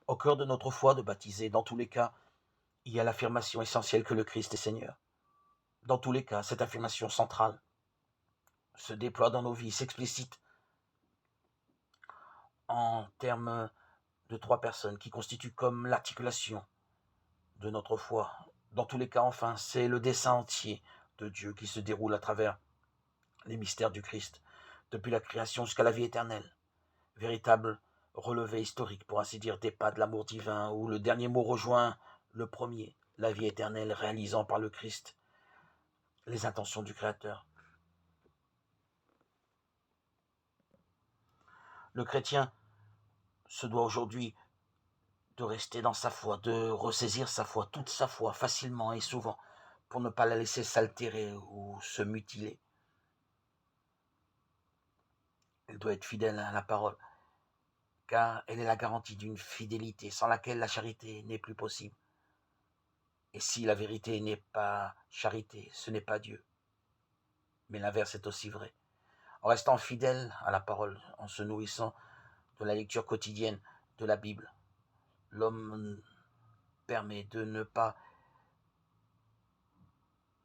Au cœur de notre foi de baptisé, dans tous les cas, il y a l'affirmation essentielle que le Christ est Seigneur. Dans tous les cas, cette affirmation centrale se déploie dans nos vies, s'explicite en termes de trois personnes qui constituent comme l'articulation de notre foi. Dans tous les cas, enfin, c'est le dessein entier de Dieu qui se déroule à travers les mystères du Christ, depuis la création jusqu'à la vie éternelle. Véritable relevé historique, pour ainsi dire, des pas de l'amour divin, où le dernier mot rejoint le premier, la vie éternelle réalisant par le Christ les intentions du Créateur. Le chrétien se doit aujourd'hui de rester dans sa foi, de ressaisir sa foi, toute sa foi, facilement et souvent, pour ne pas la laisser s'altérer ou se mutiler. Elle doit être fidèle à la parole, car elle est la garantie d'une fidélité sans laquelle la charité n'est plus possible. Et si la vérité n'est pas charité, ce n'est pas Dieu. Mais l'inverse est aussi vrai. En restant fidèle à la parole, en se nourrissant de la lecture quotidienne de la Bible, l'homme permet de ne pas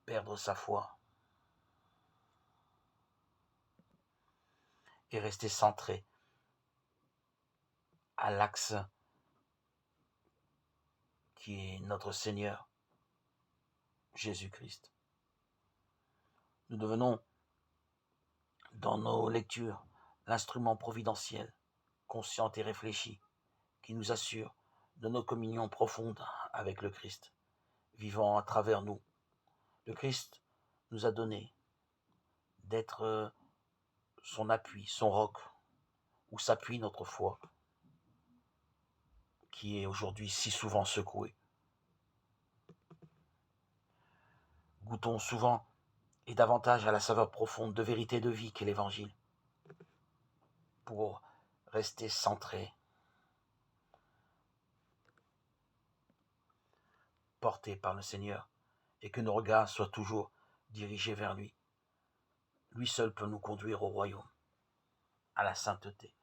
perdre sa foi et rester centré à l'axe qui est notre Seigneur Jésus-Christ. Nous devenons, dans nos lectures, l'instrument providentiel, conscient et réfléchi, qui nous assure de nos communions profondes avec le Christ, vivant à travers nous. Le Christ nous a donné d'être son appui, son roc, où s'appuie notre foi, qui est aujourd'hui si souvent secouée. Goûtons souvent et davantage à la saveur profonde de vérité de vie qu'est l'Évangile, pour rester centré, porté par le Seigneur, et que nos regards soient toujours dirigés vers lui. Lui seul peut nous conduire au royaume, à la sainteté.